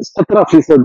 17%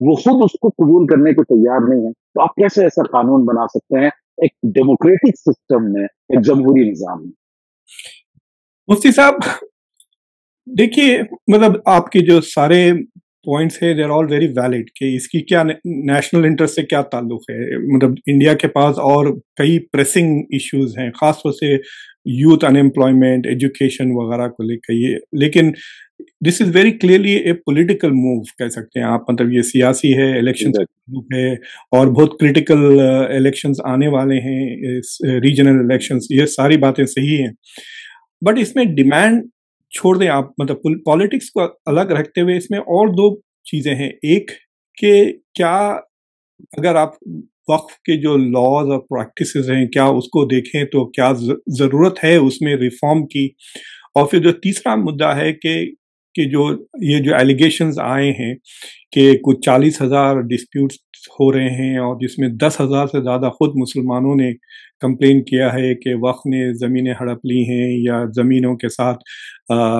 وہ خود اس کو قبول کرنے کو تیار نہیں ہے، تو آپ کیسے ایسا قانون بنا سکتے ہیں ایک ڈیموکریٹک سسٹم میں، ایک جمہوری نظام میں؟ مفتی صاحب دیکھیے، مطلب آپ کے جو سارے پوائنٹس ہیں دیر آل ویری ویلڈ کہ اس کی کیا نیشنل انٹرسٹ سے کیا تعلق ہے. مطلب انڈیا کے پاس اور کئی پریسنگ ایشوز ہیں، خاص طور سے یوتھ ان امپلائمنٹ، ایجوکیشن وغیرہ کو لے کے یہ، لیکن this is very clearly a political move کہہ سکتے ہیں آپ. مطلب یہ سیاسی ہے، الیکشن ہے، اور بہت کریٹیکل الیکشنز آنے والے ہیں، ریجنل الیکشنز، یہ ساری باتیں صحیح ہیں. بٹ اس میں ڈیمانڈ چھوڑ دیں آپ، مطلب پالیٹکس کو الگ رکھتے ہوئے اس میں اور دو چیزیں ہیں. ایک کہ کیا اگر آپ وقف کے جو لاز اور پریکٹسز ہیں کیا اس کو دیکھیں تو کیا ضرورت ہے اس میں ریفارم کی. اور پھر جو تیسرا مدعا ہے کہ جو یہ جو ایلیگیشنز آئے ہیں کہ کچھ 40,000 ڈسپیوٹس ہو رہے ہیں اور جس میں 10,000 سے زیادہ خود مسلمانوں نے کمپلین کیا ہے کہ وقف نے زمینیں ہڑپ لی ہیں یا زمینوں کے ساتھ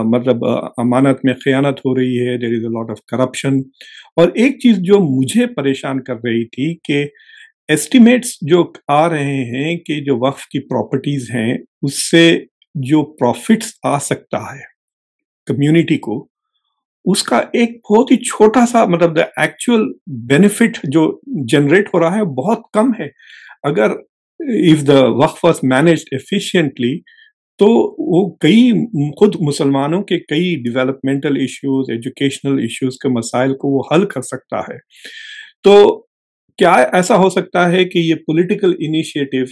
مطلب امانت میں خیانت ہو رہی ہے، دیر is a lot of corruption. اور ایک چیز جو مجھے پریشان کر رہی تھی کہ ایسٹیمیٹس جو آ رہے ہیں کہ جو وقف کی پراپرٹیز ہیں اس سے جو پروفٹس آ سکتا ہے کمیونٹی کو، اس کا ایک بہت ہی چھوٹا سا مطلب دا ایکچوئل بینیفٹ جو جنریٹ ہو رہا ہے بہت کم ہے. اگر اف دا وقف واز مینجڈ ایفیشینٹلی تو وہ کئی خود مسلمانوں کے کئی ڈیولپمنٹل ایشوز، ایجوکیشنل ایشوز کے مسائل کو وہ حل کر سکتا ہے. تو کیا ایسا ہو سکتا ہے کہ یہ پولیٹیکل انیشیٹو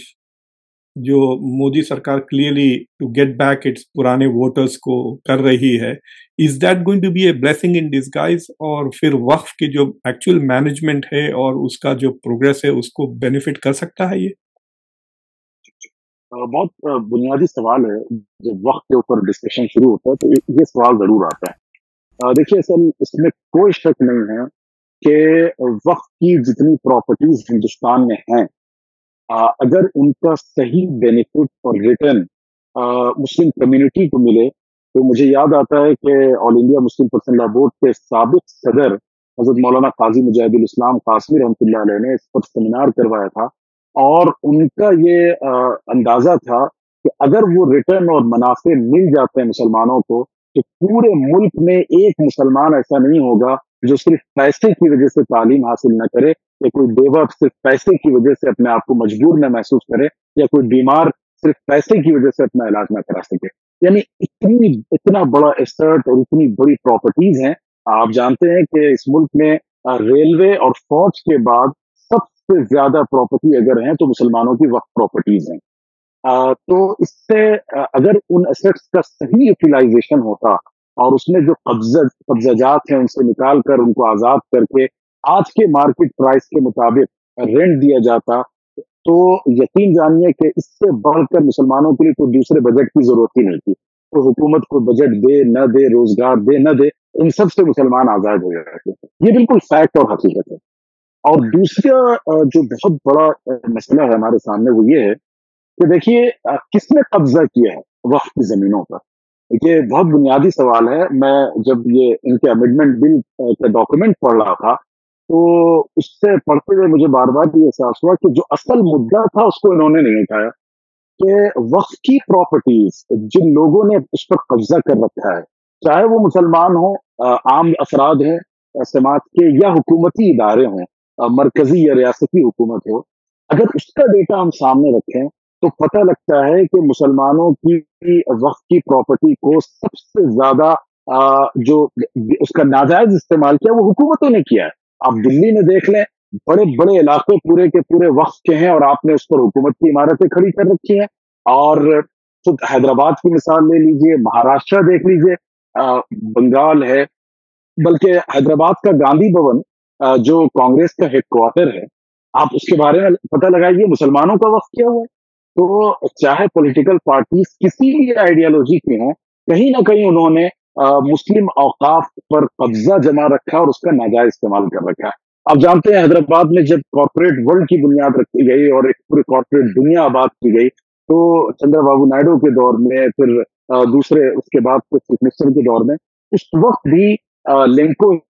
جو مودی سرکار clearly to get back its پرانے ووٹرز کو کر رہی ہے، is that going to be a blessing in disguise, اور پھر وقف کی جو ایکچوئل مینجمنٹ ہے اور اس کا جو پروگریس ہے اس کو بینیفٹ کر سکتا ہے یہ؟ بہت بنیادی سوال ہے. جب وقت کے اوپر ڈسکشن شروع ہوتا ہے تو یہ سوال ضرور آتا ہے. دیکھیے اصل اس میں کوئی شک نہیں ہے کہ وقت کی جتنی پراپرٹیز ہندوستان میں ہیں، اگر ان کا صحیح بینیفٹ اور ریٹرن مسلم کمیونٹی کو ملے تو مجھے یاد آتا ہے کہ آل انڈیا مسلم پرسنل لا بورڈ کے سابق صدر حضرت مولانا قاضی مجاہد الاسلام قاسمی رحمۃ اللہ علیہ نے اس پر سیمینار کروایا تھا، اور ان کا یہ اندازہ تھا کہ اگر وہ ریٹرن اور منافع مل جاتے ہیں مسلمانوں کو تو پورے ملک میں ایک مسلمان ایسا نہیں ہوگا جو صرف پیسے کی وجہ سے تعلیم حاصل نہ کرے، یا کوئی بیوہ صرف پیسے کی وجہ سے اپنے آپ کو مجبور نہ محسوس کرے، یا کوئی بیمار صرف پیسے کی وجہ سے اپنا علاج نہ کرا سکے. یعنی اتنا بڑا ایسٹ اور اتنی بڑی پراپرٹیز ہیں. آپ جانتے ہیں کہ اس ملک میں ریلوے اور فوج کے بعد سب سے زیادہ پراپرٹی اگر ہیں تو مسلمانوں کی وقف پراپرٹیز ہیں. تو اس سے اگر ان ایسٹس کا صحیح یوٹیلائزیشن ہوتا اور اس میں جو قبضہ جات ہیں ان سے نکال کر ان کو آزاد کر کے آج کے مارکیٹ پرائس کے مطابق رینٹ دیا جاتا تو یقین جانیے کہ اس سے بڑھ کر مسلمانوں کے لیے کوئی دوسرے بجٹ کی ضرورت ہی نہیں تھی. تو حکومت کو بجٹ دے نہ دے، روزگار دے نہ دے، ان سب سے مسلمان آزاد ہو جاتے ہیں. یہ بالکل فیکٹ اور حقیقت ہے. اور دوسرا جو بہت بڑا مسئلہ ہے ہمارے سامنے وہ یہ ہے کہ دیکھیے کس نے قبضہ کیا ہے وقف کی زمینوں پر. یہ بہت بنیادی سوال ہے. میں جب یہ ان کے امینڈمنٹ بل کا ڈاکومنٹ پڑھ رہا تھا تو اس سے پڑھتے ہوئے مجھے بار بار یہ احساس ہوا کہ جو اصل مدعا تھا اس کو انہوں نے نہیں اٹھایا کہ وقف کی پراپرٹیز جن لوگوں نے اس پر قبضہ کر رکھا ہے، چاہے وہ مسلمان ہوں، عام افراد ہیں سماج کے، یا حکومتی ادارے ہوں، مرکزی یا ریاستی حکومت ہو، اگر اس کا ڈیٹا ہم سامنے رکھیں تو پتہ لگتا ہے کہ مسلمانوں کی وقف کی پراپرٹی کو سب سے زیادہ جو اس کا ناجائز استعمال کیا وہ حکومتوں نے کیا ہے. آپ دلی میں دیکھ لیں، بڑے بڑے علاقے پورے کے پورے وقف کے ہیں اور آپ نے اس پر حکومت کی عمارتیں کھڑی کر رکھی ہیں. اور خود حیدرآباد کی مثال لے لیجئے، مہاراشٹر دیکھ لیجئے، بنگال ہے، بلکہ حیدرآباد کا گاندھی بھون جو کانگریس کا ہیڈ کوارٹر ہے، آپ اس کے بارے میں پتہ لگائیے مسلمانوں کا وقف کیا ہوا ہے. تو چاہے پولیٹیکل پارٹیز کسی بھی آئیڈیالوجی کی ہوں، کہیں نہ کہیں انہوں نے مسلم اوقاف پر قبضہ جما رکھا اور اس کا ناجائز استعمال کر رکھا ہے. آپ جانتے ہیں حیدرآباد میں جب کارپوریٹ ورلڈ کی بنیاد رکھی گئی اور ایک پوری کارپوریٹ دنیا آباد کی گئی تو چندر بابو نائیڈو کے دور میں، پھر دوسرے اس کے بعد چیف منسٹر کے دور میں، اس وقت بھی لینکو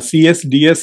CSDS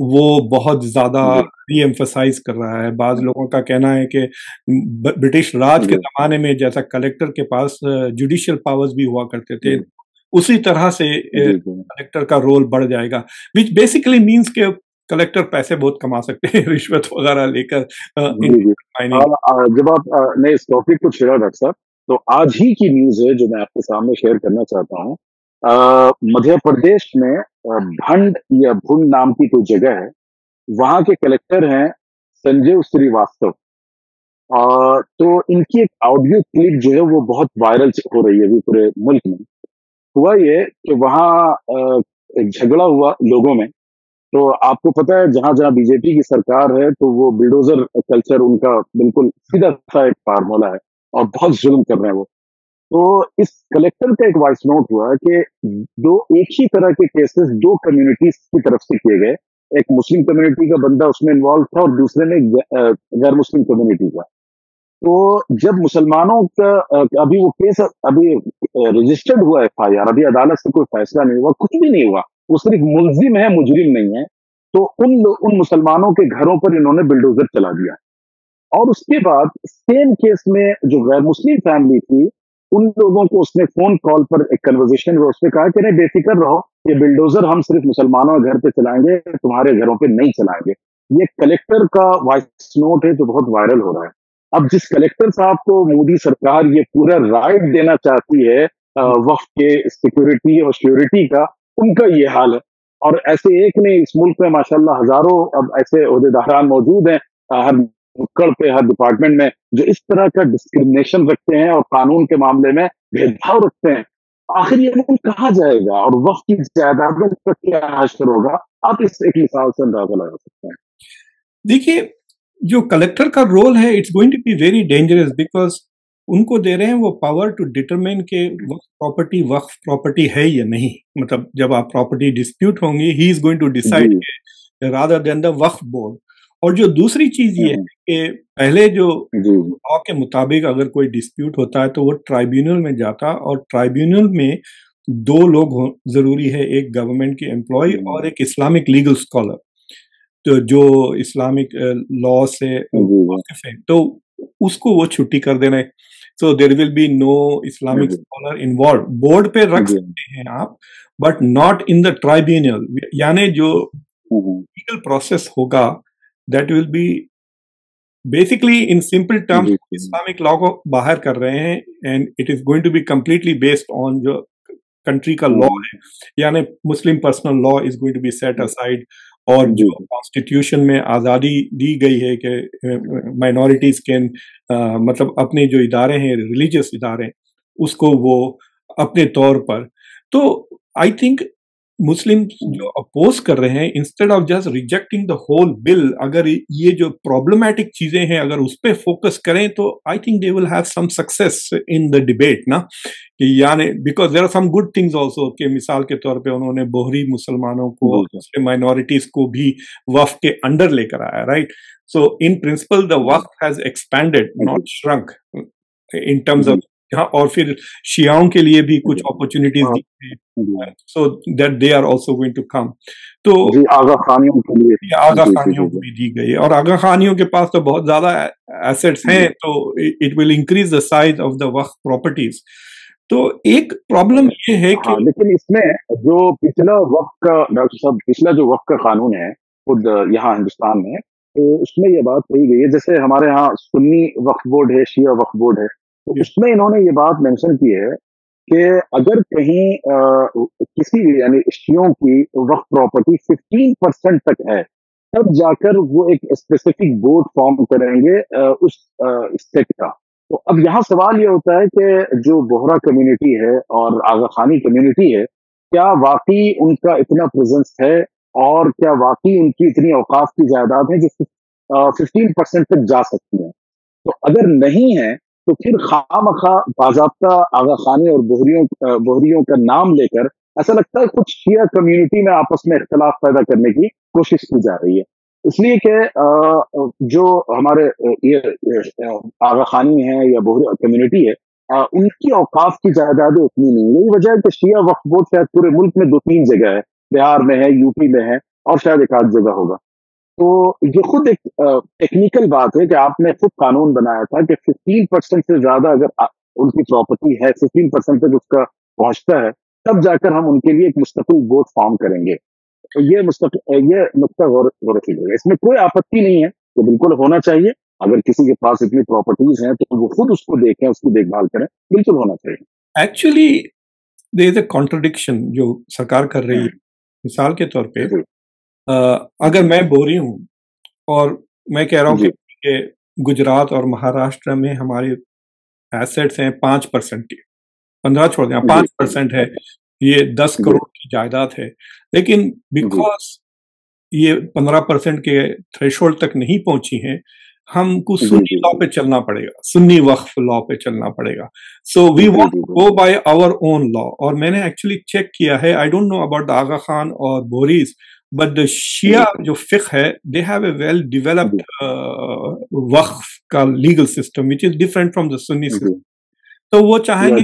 وہ بہت زیادہ جی ری ایمفسائز کر رہا ہے. بعض لوگوں کا کہنا ہے کہ برٹش راج کے جی زمانے میں جیسا کلیکٹر کے پاس جوڈیشل پاورز بھی ہوا کرتے تھے, جی اسی طرح سے جی جی کلیکٹر کا رول بڑھ جائے گا, وچ بیسیکلی مینس کہ کلیکٹر پیسے بہت کما سکتے ہیں رشوت وغیرہ لے کر. جی جی جب آپ نے اس ٹاپک کو چھیڑا ڈاکٹر صاحب, تو آج ہی کی نیوز ہے جو میں آپ کے سامنے شیئر کرنا چاہتا ہوں. مدھیہ پردیش میں بھنڈ یا بھنڈ نام کی کوئی جگہ ہے, وہاں کے کلیکٹر ہیں سنجیو سریواستو. تو ان کی ایک آڈیو کلپ جو ہے وہ بہت وائرل ہو رہی ہے ابھی پورے ملک میں. ہوا یہ کہ وہاں ایک جھگڑا ہوا لوگوں میں. تو آپ کو پتا ہے جہاں جہاں بی جے پی کی سرکار ہے تو وہ بلڈوزر کلچر ان کا بالکل سیدھا سا ایک فارمولا ہے, اور بہت ظلم کر رہے ہیں وہ. تو اس کلیکٹر کا ایک وائس نوٹ ہوا کہ دو ایک ہی طرح کے کیسز دو کمیونٹیز کی طرف سے کیے گئے. ایک مسلم کمیونٹی کا بندہ اس میں انوالو تھا اور دوسرے میں غیر مسلم کمیونٹی کا. تو جب مسلمانوں کا ابھی وہ کیس ابھی رجسٹرڈ ہوا ایف آئی آر, ابھی عدالت سے کوئی فیصلہ نہیں ہوا, کچھ بھی نہیں ہوا, وہ صرف ملزم ہے مجرم نہیں ہے. تو ان مسلمانوں کے گھروں پر انہوں نے بلڈوزر چلا دیا. اور اس کے بعد سیم کیس میں جو غیر مسلم فیملی تھی, ان لوگوں کو اس نے فون کال پر ایک کنورزیشن میں اس نے کہا کہ نہیں بے فکر رہو, یہ بلڈوزر ہم صرف مسلمانوں کے گھر پہ چلائیں گے, تمہارے گھروں پہ نہیں چلائیں گے. یہ کلیکٹر کا وائس نوٹ ہے جو بہت وائرل ہو رہا ہے. اب جس کلیکٹر صاحب کو مودی سرکار یہ پورا رائٹ دینا چاہتی ہے وقف کے سیکورٹی اور سیکورٹی کا, ان کا یہ حال ہے. اور ایسے ایک نہیں, اس ملک میں ماشاءاللہ ہزاروں اب ایسے عہدیداران موجود ہیں ہر نکڑ پہ, ہر ڈپارٹمنٹ میں, جو اس طرح کا ڈسکرمنیشن رکھتے ہیں اور قانون کے معاملے میں بھید بھاؤ رکھتے ہیں. آخر یہ ملک کہاں جائے گا اور وقت کی جائیدادوں کا کیا حشر ہوگا؟ آپ اس ایک مثال سے اندازہ لگا سکتے ہیں. دیکھیے جو کلیکٹر کا رول ہے it's going to be very dangerous, because ان کو دے رہے ہیں وہ پاور ٹو ڈیٹرمین کہ وقف پراپرٹی ہے یا نہیں. مطلب جب آپ پراپرٹی ڈسپیوٹ ہوں گی, he is going to decide rather than the Waqf board. اور جو دوسری چیز یہ ہے کہ پہلے جو لا کے مطابق اگر کوئی ڈسپیوٹ ہوتا ہے تو وہ ٹرائیبیونل میں جاتا, اور ٹرائیبیونل میں دو لوگ ضروری ہے, ایک گورنمنٹ کے امپلائی اور ایک اسلامک لیگل اسکالر, تو جو اسلامک لا سے واقف ہے, تو اس کو وہ چھٹی کر دینا ہے. So there will be no Islamic scholar involve. Board پہ رکھ سکتے ہیں آپ, but not in the tribunal. یعنی جو لیگل پروسیس ہوگا that will be basically in simple terms Islamic law کو باہر کر رہے ہیں, and it is going to be completely based on جو کنٹری کا لا ہے. یعنی Muslim personal law is going to be set aside, اور جو کانسٹیٹیوشن میں آزادی دی گئی ہے کہ مائنورٹیز کے مطلب اپنے جو ادارے ہیں ریلیجیس ادارے, اس کو وہ اپنے طور پر. تو آئی تھنک مسلم جو اپوز کر رہے ہیں, instead of just rejecting the whole bill, اگر یہ جو پرابلمٹک چیزیں ہیں اگر اس پہ فوکس کریں تو I think they will have some success in the debate نا. یعنی because there are some good things also, کہ مثال کے طور پہ انہوں نے بوہری مسلمانوں کو, مائنورٹیز کو بھی وقف کے انڈر لے کر آیا, right. So in principle the وقف has expanded not shrink in terms of. اور پھر شیعوں کے لیے بھی کچھ اپرچونیٹیز دی ہیں, so that they are also going to come. تو آغا خانیوں کے لیے آغا خانیوں کو بھی دی گئی ہے, اور آغا خانیوں کے پاس تو بہت زیادہ ایسیٹس ہیں, تو it will increase the size of the وقف پراپرٹیز. تو ایک پرابلم یہ ہے کہ لیکن اس میں جو پچھلا وقت کا ڈاکٹر صاحب پچھلا جو وقت کا قانون ہے خود یہاں ہندوستان میں, تو اس میں یہ بات کہی گئی ہے, جیسے ہمارے ہاں سنی وقف بورڈ ہے, شیعہ وقف بورڈ ہے, تو اس میں انہوں نے یہ بات مینشن کی ہے کہ اگر کہیں کسی بھی یعنی شیعوں کی وقف پراپرٹی 15% تک ہے, تب جا کر وہ ایک اسپیسیفک بورڈ فارم کریں گے اس اسٹیٹ کا. تو اب یہاں سوال یہ ہوتا ہے کہ جو بوہرا کمیونٹی ہے اور آغا خانی کمیونٹی ہے, کیا واقعی ان کا اتنا پریزنس ہے, اور کیا واقعی ان کی اتنی اوقاف کی جائیداد ہے جو 15% تک جا سکتی ہیں؟ تو اگر نہیں ہے تو پھر خواہ باضابطہ آغا خانی اور بوہریوں کا نام لے کر ایسا لگتا ہے کچھ شیعہ کمیونٹی میں آپس میں اختلاف پیدا کرنے کی کوشش کی جا رہی ہے. اس لیے کہ جو ہمارے یہ آغا خانی ہے یا بوہری کمیونٹی ہے, ان کی اوقاف کی جائیدادیں اتنی نہیں. یہی وجہ ہے کہ شیعہ وقف بورڈ شاید پورے ملک میں 2-3 جگہ ہے, بہار میں ہے, یو پی میں ہے, اور شاید ایک آدھ جگہ ہوگا. تو یہ خود ایک ٹیکنیکل بات ہے کہ آپ نے خود قانون بنایا تھا کہ 15% سے زیادہ اگر ان کی پراپرٹی ہے 15% تک اس کا پہنچتا ہے تب جا کر ہم ان کے لیے ایک مستقل بورڈ فارم کریں گے. تو یہ نقطہ غور فکر ہے. اس میں کوئی آپتی نہیں ہے, تو بالکل ہونا چاہیے. اگر کسی کے پاس اتنی پراپرٹیز ہیں تو وہ خود اس کو دیکھیں, اس کی دیکھ بھال کریں, بالکل ہونا چاہیے. Actually there is a contradiction جو سرکار کر رہی ہے. مثال کے طور پہ اگر میں بوری ہوں اور میں کہہ رہا ہوں کہ گجرات اور مہاراشٹر میں ہماری ایسیٹس ہیں 5% کی, 15 چھوڑ دیں 5% ہے, یہ 10 کروڑ کی جائیداد ہے, لیکن بیکاز یہ 15% کے تھریشولڈ تک نہیں پہنچی ہیں, ہم کو سنی لا پہ چلنا پڑے گا, سنی وقف لا پہ چلنا پڑے گا. So we want to go by our own law. اور میں نے ایکچولی چیک کیا ہے, I don't know about the Aga Khan اور بوریز, بٹ دا شیعہ جو فقہ ہے they have a well developed Waqf کا legal system which is different from the Sunni system. تو وہ چاہیں گے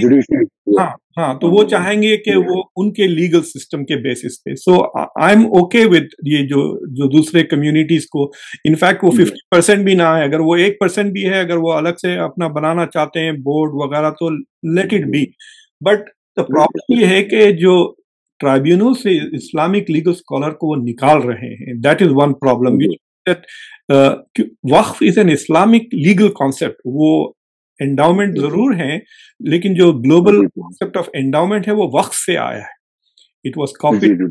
تو وہ چاہیں گے کہ وہ ان کے لیگل سسٹم کے بیسس پہ. سو آئی ایم اوکے وتھ یہ جو دوسرے کمیونٹیز کو, انفیکٹ وہ 50% بھی نہ ہے, اگر وہ 1% بھی ہے, اگر وہ الگ سے اپنا بنانا چاہتے ہیں بورڈ وغیرہ تو let it be. But the problem یہ ہے کہ جو ٹرائبیونل سے اسلامک لیگل اسکالر کو وہ نکال رہے ہیں, that is one problem. Waqf is an Islamic legal concept. وہ انڈاؤمنٹ ضرور ہیں, لیکن جو گلوبل کانسیپٹ آف انڈاؤمنٹ ہے وہ وقف سے آیا ہے. اٹ واز کاپیڈ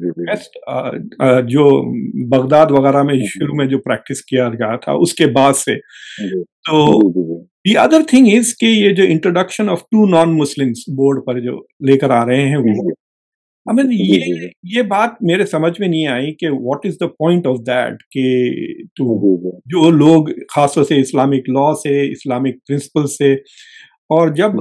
جو بغداد وغیرہ میں شروع میں جو پریکٹس کیا گیا تھا اس کے بعد سے. تو دی ادر تھنگ از کہ یہ جو introduction of 2 non Muslims board پر جو لے کر آ رہے ہیں, وہ یہ بات میرے سمجھ میں نہیں آئی کہ what is the point of that, کہ جو لوگ خاص طور سے اسلامک لا سے, اسلامک پرنسپل سے, اور جب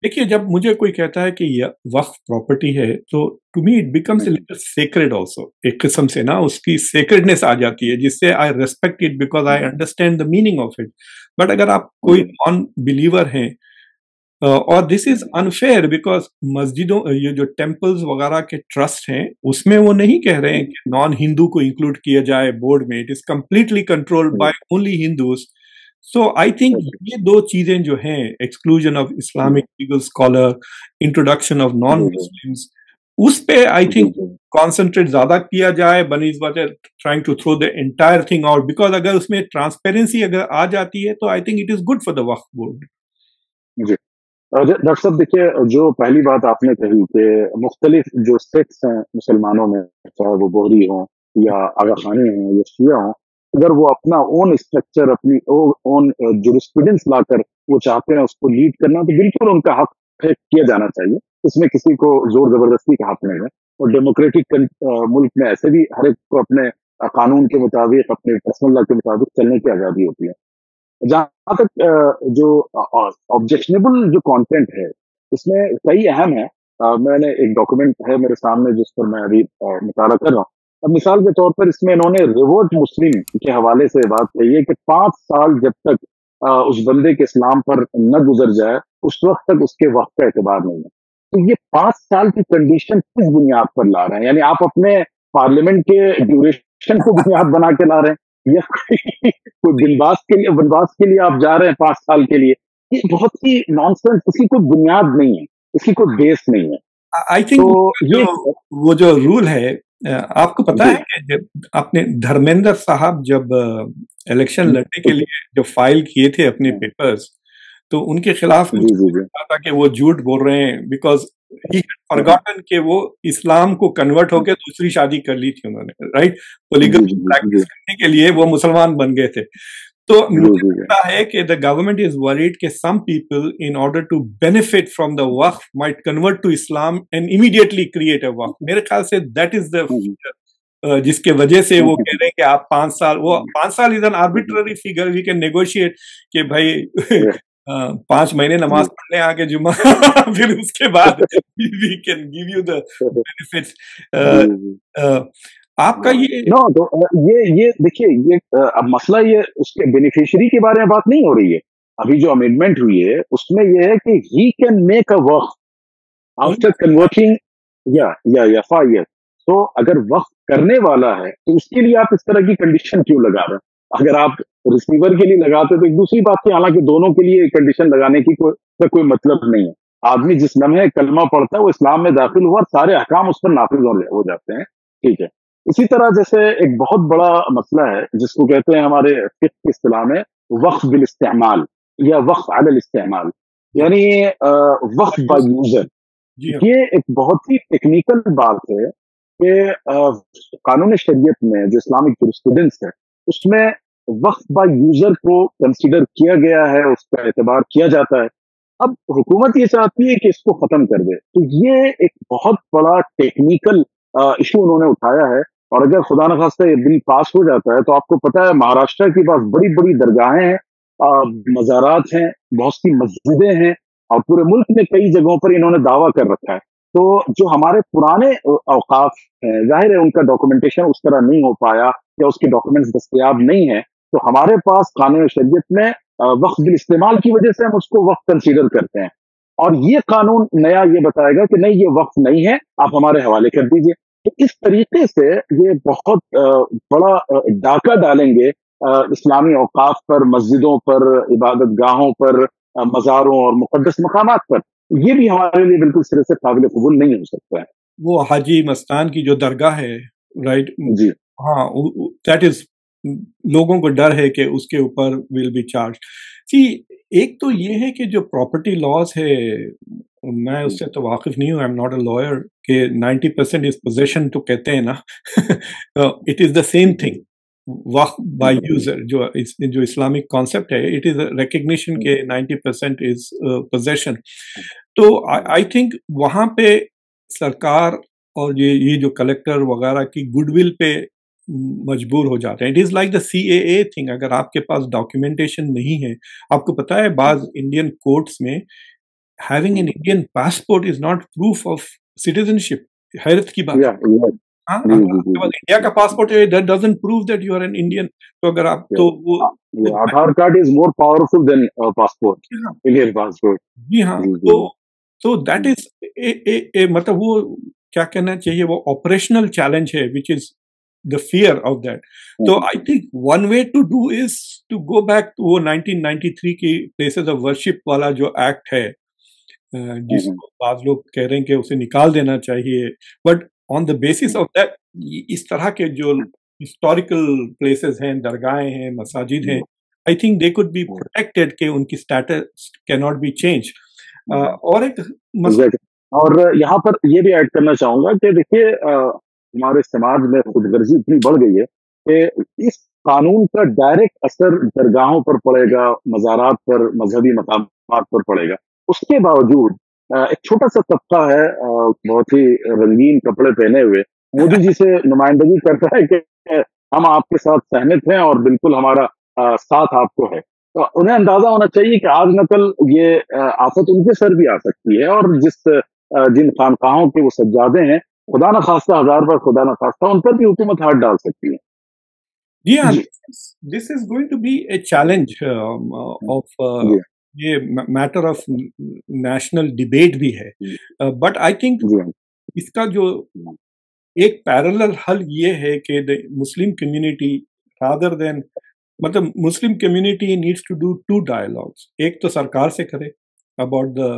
دیکھیے جب مجھے کوئی کہتا ہے کہ یہ وقف پراپرٹی ہے تو to me it becomes a little sacred also, ایک قسم سے نا اس کی سیکریڈنیس آ جاتی ہے, جس سے I respect it because I understand the meaning of it. But اگر آپ کوئی نان بلیور ہیں, اور دس از انفیئر بیکاز مسجدوں یہ جو ٹیمپلز وغیرہ کے ٹرسٹ ہیں اس میں وہ نہیں کہہ رہے ہیں کہ نان ہندو کو انکلوڈ کیا جائے بورڈ میں, it is completely controlled by only Hindus. So I think یہ 2 چیزیں جو ہیں, exclusion of Islamic legal scholar, introduction of non Muslims, اس پہ آئی تھنک کانسنٹریٹ زیادہ کیا جائے بنسبت trying to throw the entire thing out, because اگر اس میں ٹرانسپیرنسی اگر آ جاتی ہے تو I think it is good for the Waqf board. G doctor صاحب, دیکھیے جو پہلی بات آپ نے کہی کہ مختلف جو سیکٹس ہیں مسلمانوں میں, چاہے وہ بوہری ہوں یا آغا خانی ہوں یا شیعہ ہوں, اگر وہ اپنا اون اسٹرکچر, اپنی اون جورسپروڈنس لا کر وہ چاہتے ہیں اس کو لیڈ کرنا, تو بالکل ان کا حق کیا جانا چاہیے. اس میں کسی کو زور زبردستی کا حق نہیں ہے. اور ڈیموکریٹک ملک میں ایسے بھی ہر ایک کو اپنے قانون کے مطابق, اپنے پرسنل لا کے مطابق چلنے کی آزادی ہوتی ہے. جہاں تک جو آبجیکشنیبل جو کانٹینٹ ہے اس میں کئی اہم ہے. میں نے ایک ڈاکومنٹ ہے میرے سامنے جس پر میں ابھی مطالعہ کر رہا ہوں. اب مثال کے طور پر اس میں انہوں نے ریورٹ مسلم کے حوالے سے بات کہی ہے کہ 5 سال جب تک اس بندے کے اسلام پر نہ گزر جائے اس وقت تک اس کے وقت کا اعتبار نہیں ہے. تو یہ 5 سال کی کنڈیشن کس بنیاد پر لا رہے ہیں؟ یعنی آپ اپنے پارلیمنٹ کے ڈیوریشن کو بنیاد بنا کے لا رہے ہیں, یا کوئی بنواس کے لیے آپ جا رہے ہیں 5 سال کے لیے؟ یہ بہت ہی نان سینس, اس کی کوئی بنیاد نہیں ہے, اس کی کوئی بیس نہیں ہے. آئی تھنک وہ جو رول ہے, آپ کو پتا ہے کہ جب اپنے دھرمیندر صاحب جب الیکشن لڑنے کے لیے جو فائل کیے تھے اپنے پیپرز, تو ان کے خلاف تھا کہ وہ جھوٹ بول رہے ہیں, بیکاز ہی فارگاٹن کہ وہ اسلام کو کنورٹ ہو کے دوسری شادی کر لی تھی انہوں نے, رائٹ, پولیگل پریکٹس کرنے کے لیے وہ مسلمان بن گئے تھے. تو مجھے لگتا ہے کہ the government is worried کہ some people in order to benefit from the waqf might convert to Islam and immediately create a waqf. میرے خیال سے that is the جس کے وجہ سے وہ کہہ رہے ہیں کہ آپ 5 سال, وہ 5 سال is an arbitrary figure, we can negotiate کہ بھائی 5 مہینے نماز پڑھ لیں آگے جمعہ, پھر اس کے بعد we can give you the benefits. آپ کا یہ دیکھیے, یہ اب مسئلہ یہ اس کے بینیفیشری کے بارے میں بات نہیں ہو رہی ہے. ابھی جو امینڈمنٹ ہوئی ہے اس میں یہ ہے کہ ہی کین میک اے وقف آفٹر کنورٹنگ یا 5 years. تو اگر وقف کرنے والا ہے تو اس کے لیے آپ اس طرح کی کنڈیشن کیوں لگا رہے ہیں؟ اگر آپ ریسیور کے لیے لگاتے تو ایک دوسری بات ہے، حالانکہ دونوں کے لیے کنڈیشن لگانے کی کوئی مطلب نہیں ہے. آدمی جس لمحے کلمہ پڑھتا ہے وہ اسلام میں داخل ہوا، سارے احکام اس پر نافذ ہو جاتے ہیں. ٹھیک ہے. اسی طرح جیسے ایک بہت بڑا مسئلہ ہے جس کو کہتے ہیں ہمارے فقہ کی اصطلاح میں وقف بالاستعمال یا وقف علی الاستعمال، یعنی وقف بائی یوزر. جی ہاں یہ ایک بہت ہی ٹیکنیکل بات ہے کہ قانون شریعت میں جو اسلامک جورسپروڈنس ہے اس میں وقف بائی یوزر کو کنسیڈر کیا گیا ہے، اس کا اعتبار کیا جاتا ہے. اب حکومت یہ چاہتی ہے کہ اس کو ختم کر دے، تو یہ ایک بہت بڑا ٹیکنیکل ایشو انہوں نے اٹھایا ہے. اور اگر خدا نخواستہ یہ بل پاس ہو جاتا ہے تو آپ کو پتا ہے مہاراشٹر کی پاس بڑی بڑی درگاہیں ہیں، مزارات ہیں، بہت سی مسجدیں ہیں، اور پورے ملک میں کئی جگہوں پر انہوں نے دعویٰ کر رکھا ہے. تو جو ہمارے پرانے اوقاف ہیں، ظاہر ہے ان کا ڈاکومنٹیشن اس طرح نہیں ہو پایا یا اس کے ڈاکومنٹس دستیاب نہیں ہیں، تو ہمارے پاس قانون شریعت میں وقف بالاستعمال کی وجہ سے ہم اس کو وقف کنسیڈر کرتے ہیں. اور یہ قانون نیا یہ بتائے گا کہ نہیں یہ وقف نہیں ہے، آپ ہمارے حوالے کر دیجئے. تو اس طریقے سے یہ بہت بڑا ڈاکہ ڈالیں گے اسلامی اوقاف پر، مسجدوں پر، عبادت گاہوں پر، مزاروں اور مقدس مقامات پر. یہ بھی ہمارے لیے بالکل سرے سے قابل قبول نہیں ہو سکتا ہے. وہ حاجی مستان کی جو درگاہ ہے، رائٹ، جی ہاں، دیٹ از، لوگوں کو ڈر ہے کہ اس کے اوپر ول بی چارج. جی، ایک تو یہ ہے کہ جو پراپرٹی لاز ہے، میں اس سے تو واقف نہیں ہوں، I am not a liar, کہ 90% از پوزیشن تو کہتے ہیں نا، it is the same thing. وقف بائی یوزر جو اسلامک کانسیپٹ ہے، اٹ از ریکگنیشن کہ 90% از پوزیشن. تو آئی تھنک وہاں پہ سرکار اور یہ جو کلیکٹر وغیرہ کی گڈ ول پہ مجبور ہو جاتے ہیں. It is like the CAA thing. اگر آپ کے پاس ڈاکیومنٹیشن نہیں ہے، آپ کو پتا ہے بعض انڈین کورٹس میں having an Indian passport is not proof of citizenship. حیرت کی بات. ہاں، اگر آپ کے پاس انڈیا کا پاسپورٹ ہے، that doesn't prove that you are an Indian. تو اگر آپ تو وہ Aadhaar card is more powerful than passport, Indian passport. جی ہاں، تو دیٹ از مطلب وہ کیا کہنا چاہیے، وہ آپریشنل چیلنج ہے وچ از the fear of that. So I think one way to do is to go back to وہ 1993 کی places of worship والا جو ایکٹ ہے، جس کو بعض لوگ کہہ رہے ہیں کہ اسے نکال دینا چاہیے. But on the basis of that, اس طرح کے جو ہسٹوریکل پلیسز ہیں، درگاہیں ہیں، مساجد ہیں، آئی think they could be protected کہ ان کی اسٹیٹس cannot be changed. اور ایک اور یہاں پر یہ بھی ایڈ کرنا چاہوں گا کہ دیکھیے ہمارے سماج میں خود غرضی اتنی بڑھ گئی ہے کہ اس قانون کا ڈائریکٹ اثر درگاہوں پر پڑے گا، مزارات پر، مذہبی مقامات پر پڑے گا. اس کے باوجود ایک چھوٹا سا طبقہ ہے بہت ہی رنگین کپڑے پہنے ہوئے، مودی جی سے نمائندگی کرتا ہے کہ ہم آپ کے ساتھ سہمت ہیں اور بالکل ہمارا ساتھ آپ کو ہے. تو انہیں اندازہ ہونا چاہیے کہ آج نہ کل یہ آفت ان کے سر بھی آ سکتی ہے، اور جن خانقاہوں کے وہ سجادے ہیں، خدا نہ خواستہ ہزار بار خدا نہ خواستہ ان پر بھی حکومت ہاتھ ڈال سکتی ہے. جی ہاں، this is going to be a challenge of, یہ میٹر آف نیشنل ڈیبیٹ بھی ہے. بٹ آئی تھنک اس کا جو ایک پیرلل حل یہ ہے کہ مسلم کمیونٹی رادر دین، مطلب مسلم community needs to do 2 dialogues. ایک تو سرکار سے کرے about the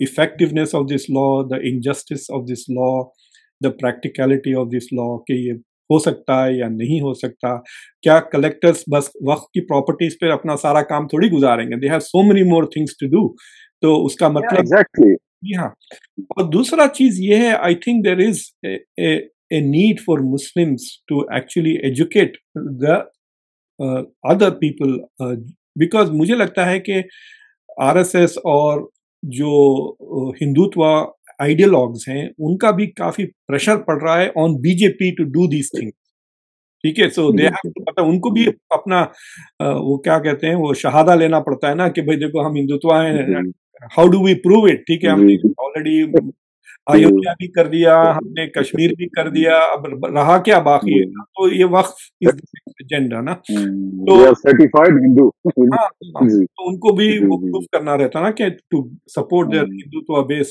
effectiveness of this law, the injustice of this law, the practicality of this law, کہ یہ ہو سکتا ہے یا نہیں ہو سکتا. کیا کلیکٹرز بس وقت کی پراپرٹیز پہ اپنا سارا کام تھوڑی گزاریں گے؟ they have so many more things to do. تو اس کا مطلب جی ہاں. اور دوسرا چیز یہ ہے، I think there is a need for Muslims to actually educate the other people, because مجھے لگتا ہے کہ RSS اور جو ہندوتوا آئیڈیالوگز ہیں ان کا بھی کافی پریشر پڑ رہا ہے on BJP to do these thing. ٹھیک ہے، سو دے ہیو ٹو، مطلب ان کو بھی اپنا وہ کیا کہتے ہیں، وہ شہادہ لینا پڑتا ہے نا کہ بھائی دیکھو ہم ہندوتوا ہیں، how do we prove it. ٹھیک ہے، ہم نے آلریڈی ایودھیا بھی کر دیا، ہم نے کشمیر بھی کر دیا، اب رہا کیا باقی ہے؟ تو یہ وقف ایجنڈا نا، تو ان کو بھی وہ پروف کرنا رہتا نا کہ to support their Hindutva base.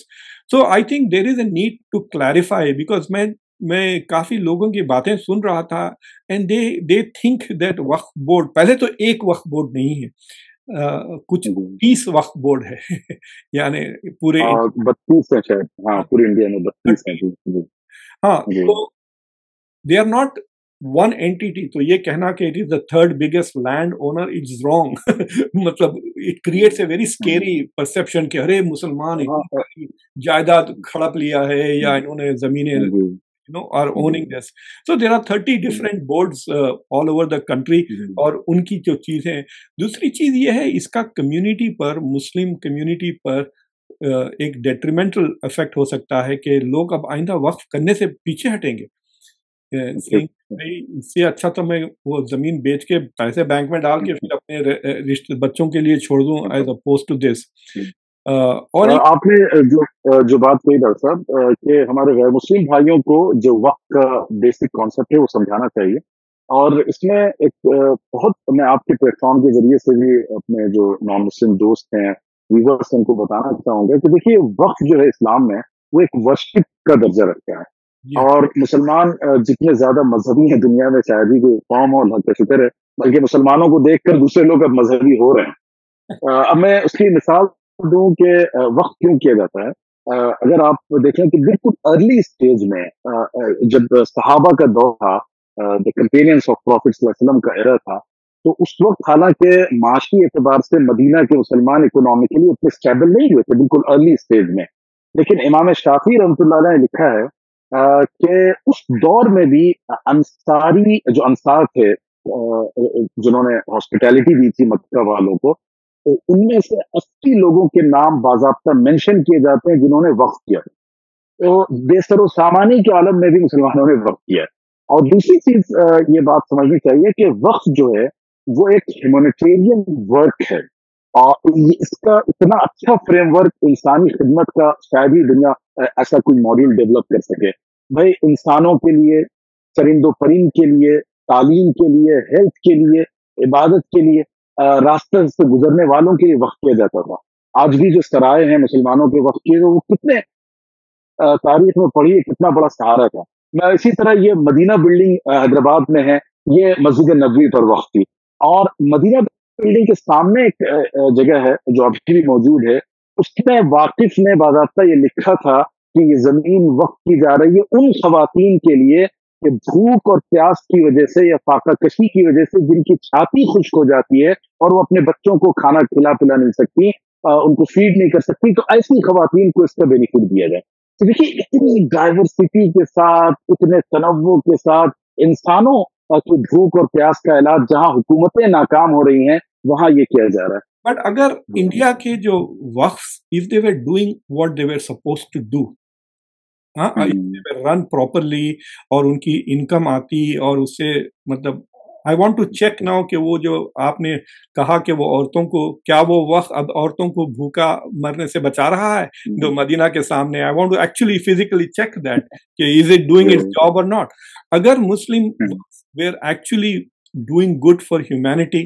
So I think there is a need to clarify, because میں میں کافی لوگوں کی باتیں سن رہا تھا اینڈ دے تھنک دیٹ وقف بورڈ، پہلے تو ایک وقف بورڈ نہیں ہے، کچھ 30 وقف بورڈ ہے یعنی پورے 32 ہیں شاید، ہاں پورے انڈیا میں 32 ہیں. ہاں تو they are not one entity. تو یہ کہنا کہ it is the third biggest land owner it is wrong. مطلب it creates a very scary perception کہ ارے مسلمان جائیداد ہڑپ لیا ہے یا انہوں نے زمینیں are owning this. So there are 30 different boards all over the country اور ان کی جو چیزیں. دوسری چیز یہ ہے اس کا کمیونٹی پر، مسلم کمیونٹی پر ایک ڈیٹریمنٹل افیکٹ ہو سکتا ہے کہ لوگ اب آئندہ وقف کرنے سے پیچھے ہٹیں گے. اس سے اچھا تو میں وہ زمین بیچ کے پیسے بینک میں ڈال کے پھر اپنے بچوں کے لیے چھوڑ دوں ایز اپوز ٹو دس. اور آپ نے جو بات کہی ڈاکٹر صاحب کہ ہمارے غیر مسلم بھائیوں کو جو وقت کا بیسک کانسیپٹ ہے وہ سمجھانا چاہیے، اور اس میں ایک بہت میں آپ کے پلیٹ فارم کے ذریعے سے بھی اپنے جو نان مسلم دوست ہیں ویورس ان کو بتانا چاہوں گا کہ دیکھیے وقت جو ہے اسلام میں وہ ایک ورشپ کا درجہ رکھتا ہے، اور مسلمان جتنے زیادہ مذہبی ہیں دنیا میں، شاید ہی کوئی قوم اور اللہ کا شکر ہے، بلکہ مسلمانوں کو دیکھ کر دوسرے لوگ اب مذہبی ہو رہے ہیں. اب میں اس کی مثال دوں کہ وقت کیوں کیا جاتا ہے. اگر آپ دیکھیں کہ بالکل ارلی اسٹیج میں جب صحابہ کا دور تھا، the companions of Prophet صلی اللہ علیہ وسلم کا ایرا تھا، تو اس وقت حالانکہ معاشی اعتبار سے مدینہ کے مسلمان اکنامکلی اتنے اسٹیبل نہیں ہوئے تھے بالکل ارلی اسٹیج میں، لیکن امام شافعی رحمۃ اللہ علیہ نے لکھا ہے کہ اس دور میں بھی انصاری جو انصار تھے جنہوں نے ہاسپٹیلٹی دی تھی مکہ والوں کو، ان میں سے 80 لوگوں کے نام باضابطہ مینشن کیے جاتے ہیں جنہوں نے وقف کیا. تو بے سر و سامانی کے عالم میں بھی مسلمانوں نے وقف کیا. اور دوسری چیز یہ بات سمجھنی چاہیے کہ وقف جو ہے وہ ایک ہیومینیٹیرین ورک ہے، اور اس کا اتنا اچھا فریم ورک انسانی خدمت کا شاید ہی دنیا ایسا کوئی ماڈیول ڈیولپ کر سکے. بھائی انسانوں کے لیے، چرند و پرند کے لیے، تعلیم کے لیے، ہیلتھ کے لیے، عبادت کے لیے، راستہ سے گزرنے والوں کے لیے وقف کیا جاتا تھا. آج بھی جو سرائے ہیں مسلمانوں کے وقف کیے، وہ کتنے تاریخ میں پڑھی، کتنا بڑا سہارا تھا. میں اسی طرح یہ مدینہ بلڈنگ حیدرآباد میں ہے، یہ مسجد نبوی پر وقف تھی، اور مدینہ بلڈنگ کے سامنے ایک جگہ ہے جو ابھی بھی موجود ہے، اس میں واقف نے باضابطہ یہ لکھا تھا کہ یہ زمین وقف کی جا رہی ہے ان خواتین کے لیے کہ بھوک اور پیاس کی وجہ سے یا فاقہ کشی کی وجہ سے جن کی چھاتی خشک ہو جاتی ہے اور وہ اپنے بچوں کو کھانا پلا نہیں سکتی، ان کو فیڈ نہیں کر سکتی، تو ایسی خواتین کو اس کا بینیفٹ دیا جائے. تو دیکھیے اتنی ڈائیورسٹی کے ساتھ، اتنے تنوع کے ساتھ انسانوں کی بھوک اور پیاس کا علاج جہاں حکومتیں ناکام ہو رہی ہیں وہاں یہ کیا جا رہا ہے. بٹ اگر انڈیا کے جو وقف if they were doing what they were supposed to do، run properly اور ان کی انکم آتی، اور اس سے مطلب I want to check now کہ وہ جو آپ نے کہا کہ وہ عورتوں کو، کیا وہ وقت اب عورتوں کو بھوکا مرنے سے بچا رہا ہے جو مدینہ کے سامنے؟ I want to actually physically check that کہ is it doing its job اور ناٹ. اگر مسلم were actually doing good for humanity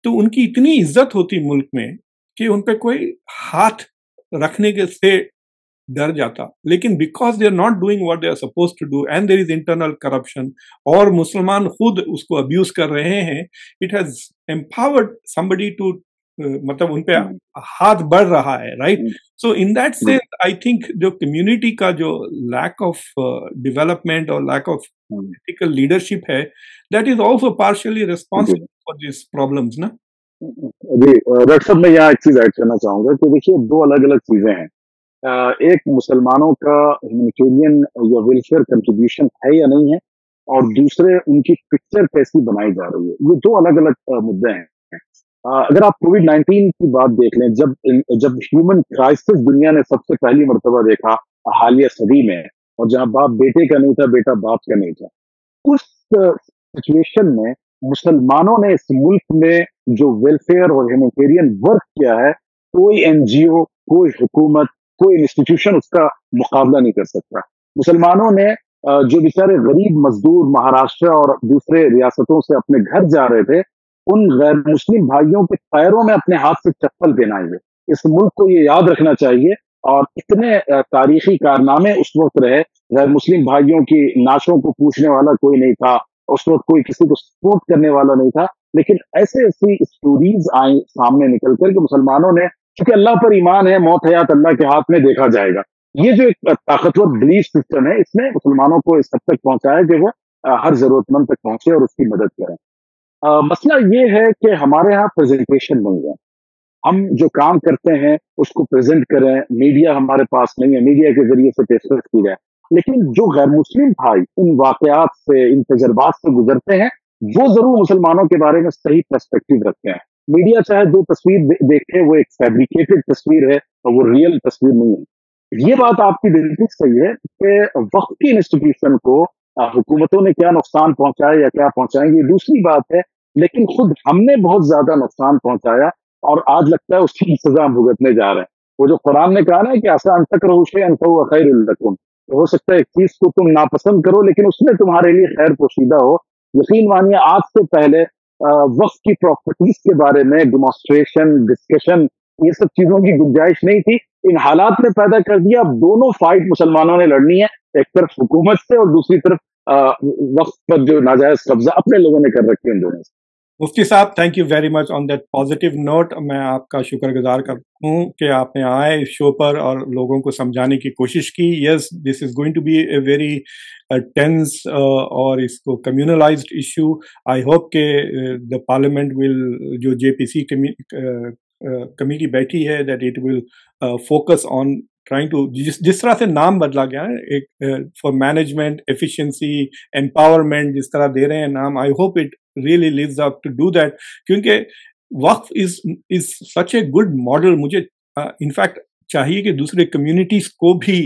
تو ان کی اتنی عزت ہوتی ملک میں کہ ان پہ کوئی ہاتھ رکھنے کے سے ڈر جاتا. لیکن because they are not doing what they are suppose to do and there is internal corruption, اور مسلمان خود اس کو ابیوز کر رہے ہیں، it has empowered somebody to, مطلب ان پہ ہاتھ بڑھ رہا ہے، right? So in that sense I think جو کمیونٹی کا جو لیک آف ڈیولپمنٹ اور لیک آف پولیٹیکل لیڈرشپ ہے، that is also partially responsible for these problems نا. جی ڈاکٹر صاحب میں یہاں ایک چیز ایڈ کرنا چاہوں گا کہ دیکھیے دو الگ الگ چیزیں ہیں. ایک مسلمانوں کا ہیومینیٹیرین یا ویلفیئر کنٹریبیوشن ہے یا نہیں ہے، اور دوسرے ان کی پکچر کیسی بنائی جا رہی ہے. یہ دو الگ الگ مدعے ہیں. اگر آپ کووڈ-19 کی بات دیکھ لیں، جب ہیومن کرائسس دنیا نے سب سے پہلی مرتبہ دیکھا حالیہ صدی میں، اور جہاں باپ بیٹے کا نہیں تھا، بیٹا باپ کا نہیں تھا، اس سچویشن میں مسلمانوں نے اس ملک میں جو ویلفیئر اور ہیومینیٹیرین ورک کیا ہے، کوئی این جی او، کوئی حکومت، کوئی انسٹیٹیوشن اس کا مقابلہ نہیں کر سکتا. مسلمانوں نے جو بیچارے غریب مزدور مہاراشٹر اور دوسرے ریاستوں سے اپنے گھر جا رہے تھے، ان غیر مسلم بھائیوں کے پیروں میں اپنے ہاتھ سے چپل پہنائے ہوئے. اس ملک کو یہ یاد رکھنا چاہیے، اور اتنے تاریخی کارنامے اس وقت رہے، غیر مسلم بھائیوں کی نعشوں کو پوچھنے والا کوئی نہیں تھا، اس وقت کوئی کسی کو سپورٹ کرنے والا نہیں تھا، لیکن ایسی اسٹوریز آئیں سامنے نکل کر کہ مسلمانوں نے، چونکہ اللہ پر ایمان ہے، موت حیات اللہ کے ہاتھ میں، دیکھا جائے گا، یہ جو ایک طاقتور بلیف سسٹم ہے، اس نے مسلمانوں کو اس حد تک پہنچایا کہ وہ ہر ضرورت مند تک پہنچے اور اس کی مدد کریں۔ مسئلہ یہ ہے کہ ہمارے ہاں پریزنٹیشن نہیں ہے، ہم جو کام کرتے ہیں اس کو پریزنٹ کریں، میڈیا ہمارے پاس نہیں ہے، میڈیا کے ذریعے سے پیشکش کی جائے، لیکن جو غیر مسلم بھائی ان واقعات سے، ان تجربات سے گزرتے ہیں، وہ ضرور مسلمانوں کے بارے میں صحیح پرسپیکٹو رکھتے ہیں۔ میڈیا چاہے جو تصویر دیکھے وہ ایک فیبریکیٹڈ تصویر ہے اور وہ ریئل تصویر نہیں ہے۔ یہ بات آپ کی بالکل صحیح ہے کہ وقت کی انسٹیٹیوشن کو حکومتوں نے کیا نقصان پہنچایا یا کیا پہنچائیں گے، یہ دوسری بات ہے، لیکن خود ہم نے بہت زیادہ نقصان پہنچایا اور آج لگتا ہے اس کی سزا ہم بھگتنے جا رہے ہیں۔ وہ جو قرآن نے کہا نا کہ آسان تک رہو شیئن فہو خیر لکم، ہو سکتا ہے ایک چیز کو تم ناپسند کرو لیکن اس میں تمہارے لیے خیر پوشیدہ ہو۔ یقین مانیے آج سے پہلے وقت کی پراپرٹیز کے بارے میں ڈیمانسٹریشن، ڈسکشن، یہ سب چیزوں کی گنجائش نہیں تھی، ان حالات نے پیدا کر دیا۔ اب دونوں فائٹ مسلمانوں نے لڑنی ہے، ایک طرف حکومت سے اور دوسری طرف وقت پر جو ناجائز قبضہ اپنے لوگوں نے کر رکھے ان دونوں سے۔ مفتی صاحب thank you very much on that positive note. میں آپ کا شکر گزار ہوں کہ آپ نے آئے اس شو پر اور لوگوں کو سمجھانے کی کوشش کی. Yes this is going to be a very tense اور اس کو کمیونلائزڈ ایشو. آئی ہوپ کہ دا پارلیمنٹ ول جو JPC کمیٹی بیٹھی ہے that it will focus on trying to جس طرح سے نام بدلا گیا ہے ایک فار مینجمنٹ ایفیشنسی امپاورمنٹ جس طرح دے رہے ہیں نام. I hope it really lives up to do that کیونکہ وقف is such a good model. مجھے in fact چاہیے کہ دوسرے کمیونٹیز کو بھی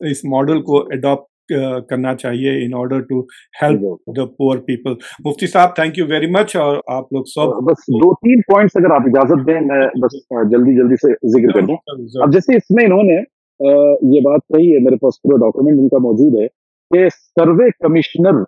اس ماڈل کو اڈاپٹ کرنا چاہیے in order to help the poor people. مفتی صاحب تھینک یو ویری مچ. اور آپ لوگ سب بس 2-3 پوائنٹس اگر آپ اجازت دیں میں بس جلدی سے ذکر کر دوں. اب جیسے اس میں انہوں نے یہ بات کہی ہے، میرے پاس پورا ڈاکومنٹ ان کا موجود ہے کہ سروے کمشنر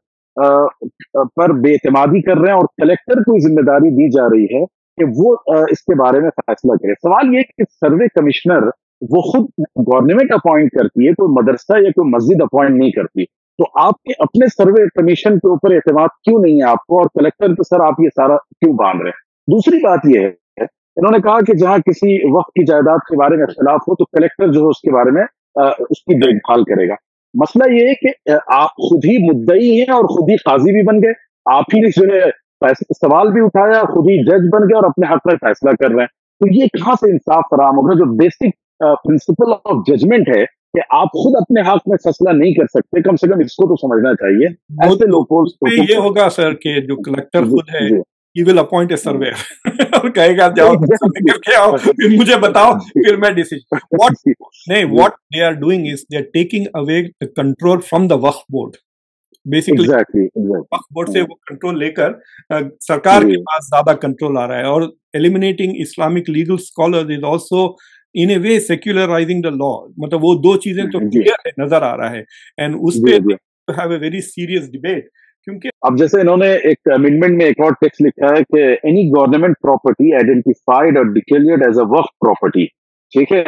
پر بے اعتمادی کر رہے ہیں اور کلیکٹر کو ذمہ داری دی جا رہی ہے کہ وہ اس کے بارے میں فیصلہ کرے. سوال یہ کہ سروے کمشنر وہ خود گورنمنٹ اپوائنٹ کرتی ہے، کوئی مدرسہ یا کوئی مسجد اپوائنٹ نہیں کرتی، تو آپ کے اپنے سروے کمیشن کے اوپر اعتماد کیوں نہیں ہے آپ کو، اور کلیکٹر کے سر آپ یہ سارا کیوں باندھ رہے ہیں؟ دوسری بات یہ ہے، انہوں نے کہا کہ جہاں کسی وقت کی جائیداد کے بارے میں اختلاف ہو تو کلیکٹر جو ہے اس کے بارے میں اس کی دیکھ بھال کرے گا. مسئلہ یہ ہے کہ آپ خود ہی مدعی ہیں اور خود ہی قاضی بھی بن گئے، آپ ہی نے جو ہے سوال بھی اٹھایا، خود ہی جج بن گئے اور اپنے حق میں فیصلہ کر رہے ہیں، تو یہ کہاں سے انصاف فراہم ہوگا؟ جو بیسک پرنسپل آف ججمنٹ ہے کہ آپ خود اپنے حق میں فیصلہ نہیں کر سکتے، کم سے کم اس کو تو سمجھنا چاہیے. ایسے لوگوں یہ ہوگا سر کہ جو کلیکٹر خود ہے he will appoint a surveyor اور کہے گا جاؤ سروے کر کے آؤ پھر مجھے بتاؤ پھر میں decision. what they are doing is they are taking away the control from the وقف بورڈ. بیسیکلی وقف بورڈ سے وہ کنٹرول لے کر سرکار کے پاس زیادہ کنٹرول آ رہا ہے. اور eliminating Islamic legal scholars is also in a way secularizing the law. مطلب وہ دو چیزیں تو کلیئر نظر آ رہا ہے and اس پہ have a very serious debate. کیونکہ اب جیسے انہوں نے ایک امینڈمنٹ میں ایک اور ٹیکسٹ لکھا ہے کہ اینی گورنمنٹ پراپرٹی آئیڈینٹیفائڈ اور ڈکلیئرڈ ایز اے وقف پراپرٹی، ٹھیک ہے،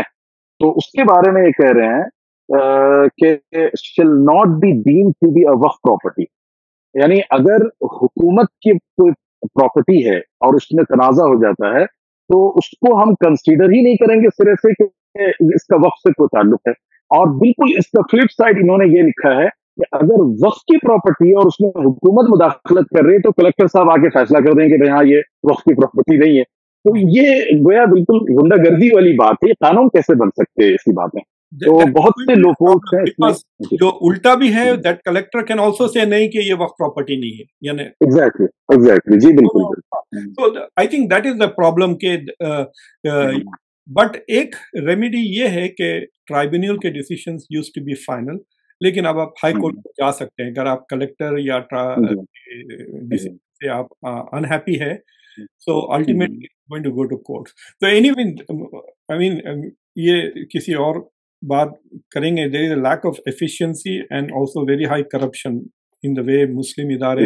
تو اس کے بارے میں یہ کہہ رہے ہیں کہ shall not be deemed to be a وقف پراپرٹی. یعنی اگر حکومت کی کوئی پراپرٹی ہے اور اس میں تنازع ہو جاتا ہے تو اس کو ہم کنسیڈر ہی نہیں کریں گے سرے سے کہ اس کا وقف سے کوئی تعلق ہے. اور بالکل اس کا فلپ سائڈ انہوں نے یہ لکھا ہے کہ اگر وقف کی پراپرٹی ہے اور اس میں حکومت مداخلت کر رہی ہے تو کلیکٹر صاحب آ کے فیصلہ کر دیں کہ ہاں یہ وقف کی پراپرٹی نہیں ہے. تو یہ گویا بالکل غنڈہ گردی والی بات ہے. یہ قانون کیسے بن سکتے ہیں ایسی باتیں؟ تو بہت سے لوگ جو الٹا بھی ہے that collector can also say نہیں کہ یہ وقف پراپرٹی نہیں ہے، یعنی ایگزیکٹلی جی بالکل. تو I think that is the problem کہ بٹ ایک ریمیڈی یہ ہے کہ ٹرائبونل کے decisions use to be final, لیکن اب آپ ہائی کورٹ جا سکتے ہیں اگر آپ کلکٹر یا سے آپ انہیپی ہے. So ultimately going to go to court. تو اینی آئی مین یہ کسی اور بات کریں گے. There is a lack of efficiency and also very high corruption in the way Muslim ادارے